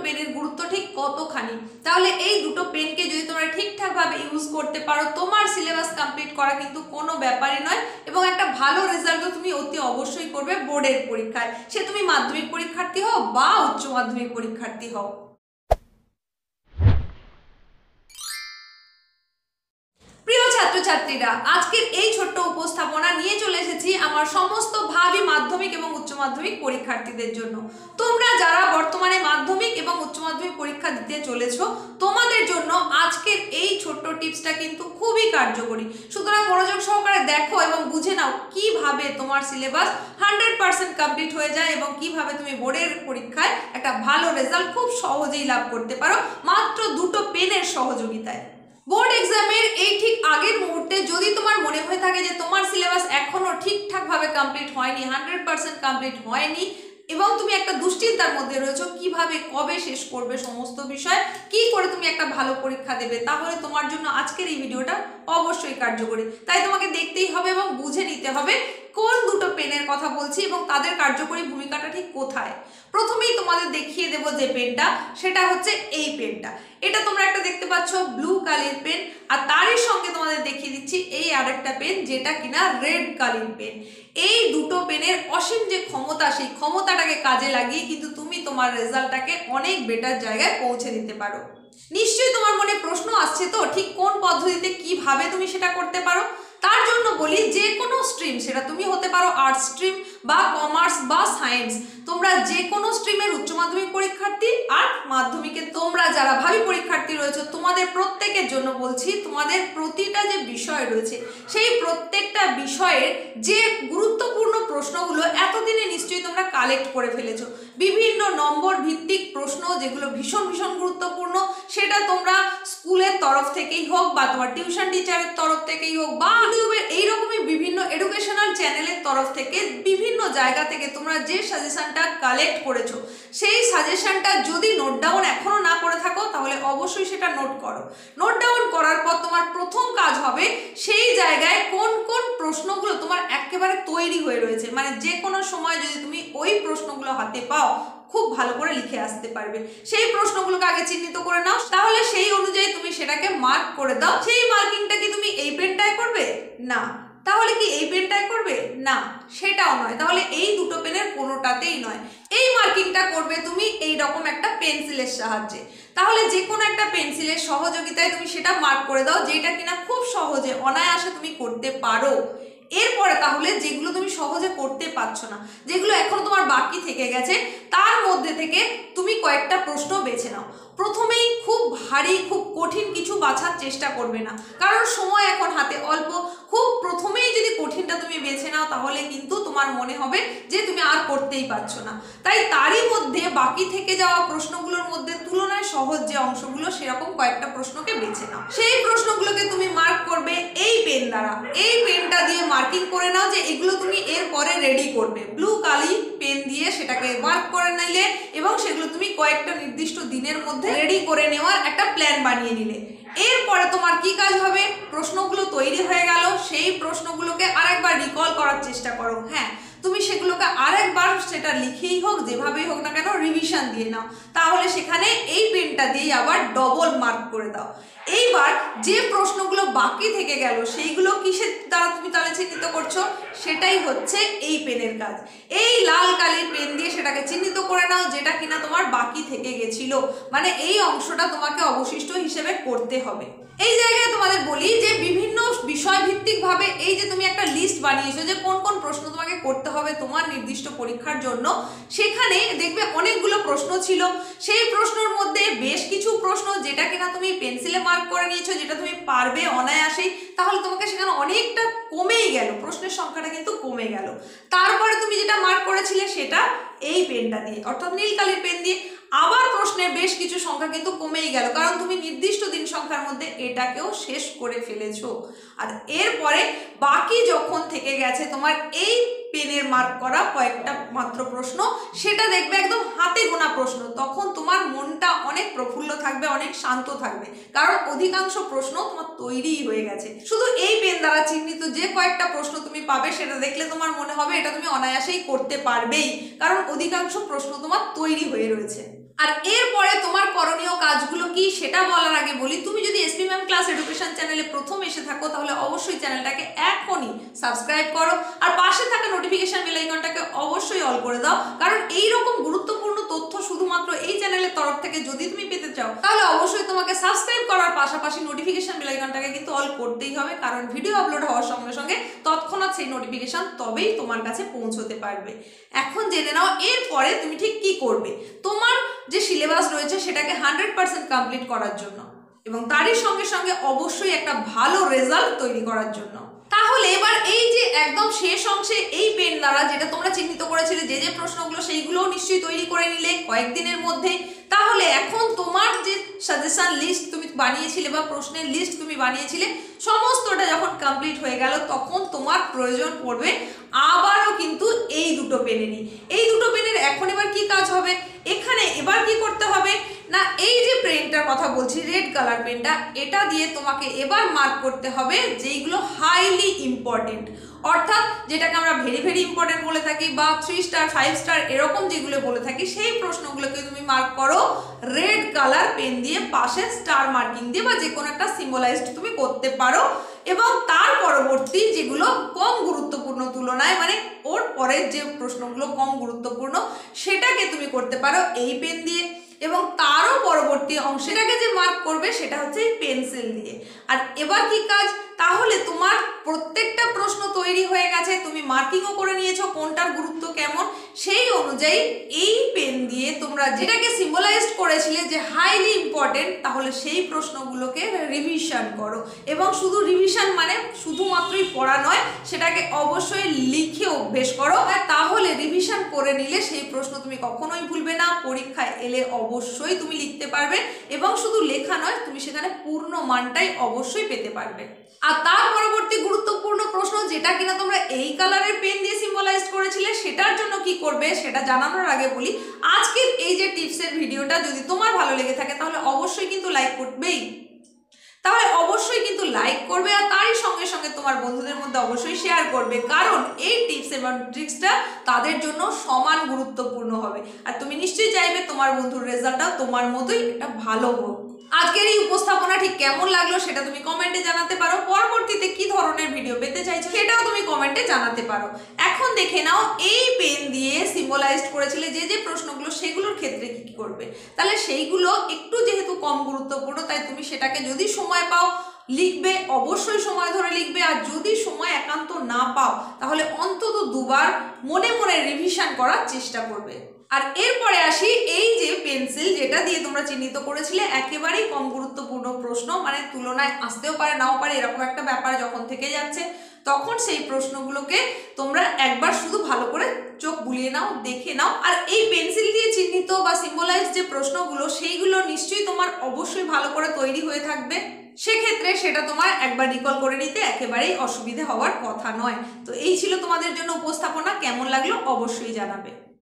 পেনের গুরুত্ব ঠিক কতখানি। তাহলে এই দুটো পেনকে যদি তোমরা ঠিকঠাকভাবে ইউজ করতে পারো, তোমার সিলেবাস কমপ্লিট করা কিন্তু কোনো ব্যাপারই নয়, এবং একটা ভালো রেজাল্টও তুমি অতি অবশ্যই করবে বোর্ডের পরীক্ষায়, সে তুমি মাধ্যমিক পরীক্ষার্থী হও বা উচ্চ মাধ্যমিক পরীক্ষার্থী হও। প্রিয় ছাত্রছাত্রীরা, আজকের এই ছোট্ট উপস্থাপনা নিয়ে চলে এসেছি আমার সমস্ত ভাবী মাধ্যমিক এবং উচ্চ মাধ্যমিক পরীক্ষার্থীদের জন্য। তোমরা যারা বর্তমানে মাধ্যমিক এবং উচ্চ মাধ্যমিক পরীক্ষা দিতে চলেছো, তোমাদের জন্য আজকের এই ছোট্ট টিপসটা কিন্তু খুবই কার্যকরী। সুতরাং মনোযোগ সহকারে দেখো এবং বুঝে নাও কিভাবে তোমার সিলেবাস 100% কমপ্লিট হয়ে যায় এবং কিভাবে তুমি বোর্ডের পরীক্ষায় একটা ভালো রেজাল্ট খুব সহজেই লাভ করতে পারো মাত্র দুটো পেনের সহযোগিতায়। বোর্ড এক্সামের এই ঠিক আগের মুহূর্তে যদি তোমার মনে হয়ে থাকে যে তোমার সিলেবাস এখনো ঠিকঠাকভাবে কমপ্লিট হয়নি, 100% কমপ্লিট হয়নি, এবং তুমি একটা দুশ্চিন্তার মধ্যে রয়েছো কিভাবে কবে শেষ করবে সমস্ত বিষয়, কি করে তুমি একটা ভালো পরীক্ষা দেবে, তাহলে তোমার জন্য আজকের এই ভিডিওটা অবশ্যই কার্যকরী। তাই তোমাকে দেখতেই হবে এবং বুঝে নিতে হবে কোন দুটো পেনের কথা বলছি এবং তাদের কার্যকরী ভূমিকাটা ঠিক কোথায়। প্রথমেই তোমাদের দেখিয়ে দেব যে পেনটা, সেটা হচ্ছে এই পেনটা। এটা তোমরা একটা দেখতে পাচ্ছ ব্লু কালার পেন, আর তারই সঙ্গে তোমাদের দেখিয়ে দিচ্ছি এই আরেকটা পেন যেটা কিনা রেড কালার পেন। এই দুটো পেনের অসীম যে ক্ষমতা, সেই ক্ষমতাটাকে কাজে লাগিয়ে কিন্তু তুমি তোমার রেজাল্টটাকে অনেক বেটার জায়গায় পৌঁছে দিতে পারো। নিশ্চয়ই তোমার মনে প্রশ্ন আসছে তো, ঠিক কোন পদ্ধতিতে কিভাবে তুমি সেটা করতে পারো। তার জন্য বলি, যে কোনো স্ট্রিম, সেটা তুমি হতে পারো আর্টস স্ট্রিম বা কমার্স বা সায়েন্স, তোমরা যে কোনো স্ট্রিমের উচ্চ মাধ্যমিক পরীক্ষার্থী আর মাধ্যমিকে তোমরা যারা ভাবী পরীক্ষার্থী রয়েছে, তোমাদের প্রত্যেকের জন্য বলছি, তোমাদের প্রতিটা যে বিষয় রয়েছে সেই প্রত্যেকটা বিষয়ের যে গুরুত্বপূর্ণ প্রশ্নগুলো এতদিনে নিশ্চয়ই তোমরা কালেক্ট করে ফেলেছো। বিভিন্ন নম্বর ভিত্তিক প্রশ্ন যেগুলো ভীষণ ভীষণ গুরুত্বপূর্ণ, সেটা তোমরা স্কুলের তরফ থেকেই হোক বা তোমার টিউশন টিচারের তরফ থেকেই হোক বা ইউটিউবের এইরকমই বিভিন্ন এডুকেশনাল চ্যানেলের তরফ থেকে বিভিন্ন জায়গা থেকে তোমরা যে সাজেশনটা কালেক্ট করেছো, সেই সাজেশনটা যদি নোট ডাউন এখনো না করে থাকো তাহলে অবশ্যই সেটা নোট করো। নোট ডাউন করার পর তোমার প্রথম কাজ হবে সেই জায়গায় কোন কোন প্রশ্নগুলো তোমার একেবারে তৈরি হয়ে রয়েছে, মানে যে কোনো সময় যদি তুমি ওই প্রশ্নগুলো হাতে পাও খুব ভালো করে লিখে আসতে পারবে, সেই প্রশ্নগুলোকে আগে চিহ্নিত করে নাও। তাহলে সেই অনুযায়ী তুমি সেটাকে মার্ক করে দাও। সেই মার্কিংটা কি তুমি এই পেনটায় করবে? না। তাহলে কি এই পেনটায় করবে? না, সেটাও নয়। তাহলে এই দুটো পেনের কোনোটাতেই নয়। এই মার্কিংটা করবে তুমি এই রকম একটা পেন্সিলের সাহায্যে। তাহলে যে কোনো একটা পেন্সিলের সহযোগিতায় তুমি সেটা মার্ক করে দাও, যেটা কিনা খুব সহজে অনায়াসে তুমি করতে পারো। এরপরে তাহলে যেগুলো তুমি সহজে করতে পারছো না, যেগুলো এখন তোমার বাকি থেকে গেছে, তার মধ্যে থেকে তুমি কয়েকটা প্রশ্ন বেছে নাও। প্রথমেই খুব ভারী খুব কঠিন কিছু বাছার চেষ্টা করবে না, কারণ সময় এখন হাতে অল্প। খুব প্রথমেই যদি কঠিনটা তুমি বেছে নাও তাহলে কিন্তু তোমার মনে হবে যে তুমি আর করতেই পারছো না। তাই তারই মধ্যে বাকি থেকে যাওয়া প্রশ্নগুলোর মধ্যে তুলনায় সহজ যে অংশগুলো, সেরকম কয়েকটা প্রশ্নকে বেছে নাও। সেই প্রশ্নগুলোকে তুমি মার্ক করবে এই পেন দ্বারা। এই পেনটা দিয়ে মার্কিং করে নাও যে এগুলো তুমি এরপরে রেডি করবে। ব্লু কালি পেন দিয়ে সেটাকে মার্ক করে নিলে এবং সেগুলো তুমি কয়েকটা নির্দিষ্ট দিনের মধ্যে রেডি করে নেওয়ার একটা প্ল্যান বানিয়ে নিলে। এরপরে তোমার কি কাজ হবে? প্রশ্নগুলো তৈরি হয়ে গেল, সেই প্রশ্নগুলোকে আরেকবার রিকল করার চেষ্টা করো। হ্যাঁ, তুমি সেগুলোকে আরেকবার সেটা লিখেই হোক, যেভাবেই হোক না কেন, রিভিশন দিয়ে নাও। তাহলে সেখানে এই পেনটা দিয়ে আবার ডবল মার্ক করে দাও। এইবার যে প্রশ্নগুলো বাকি থেকে গেল সেইগুলো কিসের দ্বারা তুমি তাহলে চিহ্নিত করছো? সেটাই হচ্ছে এই পেনের কাজ। এই লাল কালির পেন দিয়ে সেটাকে চিহ্নিত করে নাও যেটা কিনা তোমার বাকি থেকে গেছিল, মানে এই অংশটা তোমাকে অবশিষ্ট হিসেবে করতে হবে। এই জায়গায় তোমাদের বলি যে বিভিন্ন বিষয় ভিত্তিক ভাবে এই যে তুমি একটা লিস্ট বানিয়েছো যে কোন কোন প্রশ্ন তোমাকে করতে হবে তোমার নির্দিষ্ট পরীক্ষার জন্য, সেখানে দেখবে অনেকগুলো প্রশ্ন ছিল। সেই প্রশ্নের মধ্যে বেশ কিছু প্রশ্ন যেটা কিনা তুমি পেন্সিলে মার্ক করে নিয়েছো, যেটা তুমি পারবে অনায়াসেই, তাহলে তোমাকে সেখানে অনেকটা কমেই গেল, প্রশ্নের সংখ্যাটা কিন্তু কমে গেল। তারপরে তুমি যেটা মার্ক করেছিলে সেটা এই পেনটা দিয়ে, অর্থাৎ নীল কালির পেন দিয়ে, আবার প্রশ্নের বেশ কিছু সংখ্যা কিন্তু কমেই গেল, কারণ তুমি নির্দিষ্ট দিন সংখ্যার মধ্যে এটাকেও শেষ করে ফেলেছো। আর এরপরে বাকি যখন থেকে গেছে তোমার এই পেনের মার্ক করা কয়েকটা মাত্র প্রশ্ন, সেটা দেখবে একদম হাতে গোনা প্রশ্ন, তখন তোমার মনটা অনেক প্রফুল্ল থাকবে, অনেক শান্ত থাকবে, কারণ অধিকাংশ প্রশ্ন তোমার তৈরিই হয়ে গেছে। শুধু এই পেন দ্বারা চিহ্নিত যে কয়েকটা প্রশ্ন তুমি পাবে সেটা দেখলে তোমার মনে হবে এটা তুমি অনায়াসেই করতে পারবেই, কারণ অধিকাংশ প্রশ্ন তোমার তৈরি হয়ে রয়েছে। আর এরপরে তোমার করণীয় কাজগুলো কি সেটা বলার আগে বলি, তুমি যদি এসপি ম্যাম ক্লাস এডুকেশন চ্যানেলে প্রথম এসে থাকো তাহলে অবশ্যই চ্যানেলটাকে এখনই সাবস্ক্রাইব করো আর পাশে থাকা নোটিফিকেশন বেল আইকনটাকে অবশ্যই অল করে দাও, কারণ এই রকম গুরুত্বপূর্ণ তথ্য শুধুমাত্র এই চ্যানেলের তরফ থেকে যদি তুমি পেতে চাও তাহলে অবশ্যই তোমাকে সাবস্ক্রাইব করার পাশাপাশি নোটিফিকেশন বেল আইকনটাকে কিন্তু অল করতেই হবে, কারণ ভিডিও আপলোড হওয়ার সঙ্গে সঙ্গে তৎক্ষণাৎ সেই নোটিফিকেশন তবেই তোমার কাছে পৌঁছতে পারবে। এখন জেনে নাও এরপরে তুমি ঠিক কি করবে তোমার যে সিলেবাস রয়েছে সেটাকে 100% কমপ্লিট করার জন্য এবং তারই সঙ্গে সঙ্গে অবশ্যই একটা ভালো রেজাল্ট তৈরি করার জন্য। তাহলে এবার এই যে একদম শেষ অংশে এই পেন দ্বারা যেটা তোমরা চিহ্নিত করেছিলে যে যে প্রশ্নগুলো সেইগুলোও নিশ্চয়ই তৈরি করে নিলে কয়েকদিনের মধ্যে, তাহলে এখন তোমার যে সাজেশন লিস্ট তুমি বানিয়েছিলে বা প্রশ্নের লিস্ট তুমি বানিয়েছিলে সমস্তটা যখন কমপ্লিট হয়ে গেল তখন তোমার প্রয়োজন পড়বে আবারও কিন্তু এই দুটো পেনেরই। এই দুটো পেনের এখন এবার কি কাজ হবে, এখানে এবার কি করতে হবে না, এই যে পেনটার কথা বলছি রেড কালার পেনটা, এটা দিয়ে তোমাকে এবার মার্ক করতে হবে যেইগুলো হাইলি ইম্পর্টেন্ট, অর্থাৎ যেটাকে আমরা ভেরি ভেরি ইম্পর্টেন্ট বলে থাকি বা 3 স্টার 5 স্টার এরকম যেগুলো বলে থাকি সেই প্রশ্নগুলোকে তুমি মার্ক করো রেড কালার পেন দিয়ে, পাশে স্টার মার্কিং দিয়ে বা যে কোনো একটা সিম্বলাইজড তুমি করতে পারো। এবং তার পরবর্তী যেগুলো কম গুরুত্বপূর্ণ তুলনায়, মানে ওর পরের যে প্রশ্নগুলো কম গুরুত্বপূর্ণ সেটাকে তুমি করতে পারো এই পেন দিয়ে, এবং তারও পরবর্তী অংশটাকে যে মার্ক করবে সেটা হচ্ছে এই পেন্সিল দিয়ে। আর এবার কি কাজ, তাহলে তোমার প্রত্যেকটা প্রশ্ন তৈরি হয়ে গেছে, তুমি মার্কিংও করে নিয়েছো কোনটার গুরুত্ব কেমন, সেই অনুযায়ী এই পেন দিয়ে তোমরা যেটাকে সিম্বলাইজড করেছিলে যে হাইলি ইম্পর্টেন্ট, তাহলে সেই প্রশ্নগুলোকে রিভিশন করো। এবং শুধু রিভিশন মানে শুধুমাত্রই পড়া নয়, সেটাকে অবশ্যই লিখে অভ্যেস করো, তাহলে রিভিশন করে নিলে সেই প্রশ্ন তুমি কখনোই ভুলবে না, পরীক্ষায় এলে অবশ্যই তুমি লিখতে পারবে এবং শুধু লেখা নয় তুমি সেখানে পূর্ণ মানটাই অবশ্যই পেতে পারবে। আর তার পরবর্তী গুরুত্বপূর্ণ প্রশ্ন যেটা কিনা তোমরা এই কালারের পেন দিয়ে সিম্বলাইজ করেছিলে সেটার জন্য কি করবে সেটা জানানোর আগে বলি, আজকের এই যে টিপসের ভিডিওটা যদি তোমার ভালো লেগে থাকে তাহলে অবশ্যই কিন্তু লাইক করবেই, তাহলে অবশ্যই কিন্তু লাইক করবে আর তারই সঙ্গে সঙ্গে তোমার বন্ধুদের মধ্যে অবশ্যই শেয়ার করবে, কারণ এই টিপস এবং ট্রিক্সটা তাদের জন্য সমান গুরুত্বপূর্ণ হবে। আর তুমি নিশ্চয়ই চাইবে তোমার বন্ধুর রেজাল্টটা তোমার মতোই একটা ভালো হোক। আজকের এই উপস্থাপনা ঠিক কেমন লাগলো সেটা তুমি কমেন্টে জানাতে পারো, পরবর্তীতে কি ধরনের ভিডিও পেতে চাইছো সেটাও তুমি কমেন্টে জানাতে পারো। এখন দেখে নাও এই পেন দিয়ে সিম্বলাইজড করেছিলে যে যে প্রশ্নগুলো সেগুলোর ক্ষেত্রে কি কি করবে, তাহলে সেইগুলো একটু যেহেতু কম গুরুত্বপূর্ণ তাই তুমি সেটাকে যদি সময় পাও লিখবে, অবশ্যই সময় ধরে লিখবে, আর যদি সময় একান্ত না পাও তাহলে অন্তত দুবার মনে মনে রিভিশন করার চেষ্টা করবে। আর এরপরে আসি এই যে পেন্সিল যেটা দিয়ে তোমরা চিহ্নিত করেছিলে একেবারেই কম গুরুত্বপূর্ণ প্রশ্ন, মানে তুলনায় আসতেও পারে নাও পারে এরকম একটা ব্যাপার যখন থেকে যাচ্ছে, তখন সেই প্রশ্নগুলোকে তোমরা একবার শুধু ভালো করে চোখ বুলিয়ে নাও, দেখে নাও। আর এই পেন্সিল দিয়ে চিহ্নিত বা সিম্বলাইজ যে প্রশ্নগুলো সেইগুলো নিশ্চয়ই তোমার অবশ্যই ভালো করে তৈরি হয়ে থাকবে, সেক্ষেত্রে সেটা তোমার একবার রিকল করে নিতে একেবারেই অসুবিধে হওয়ার কথা নয়। তো এই ছিল তোমাদের জন্য উপস্থাপনা, কেমন লাগলো অবশ্যই জানাবে।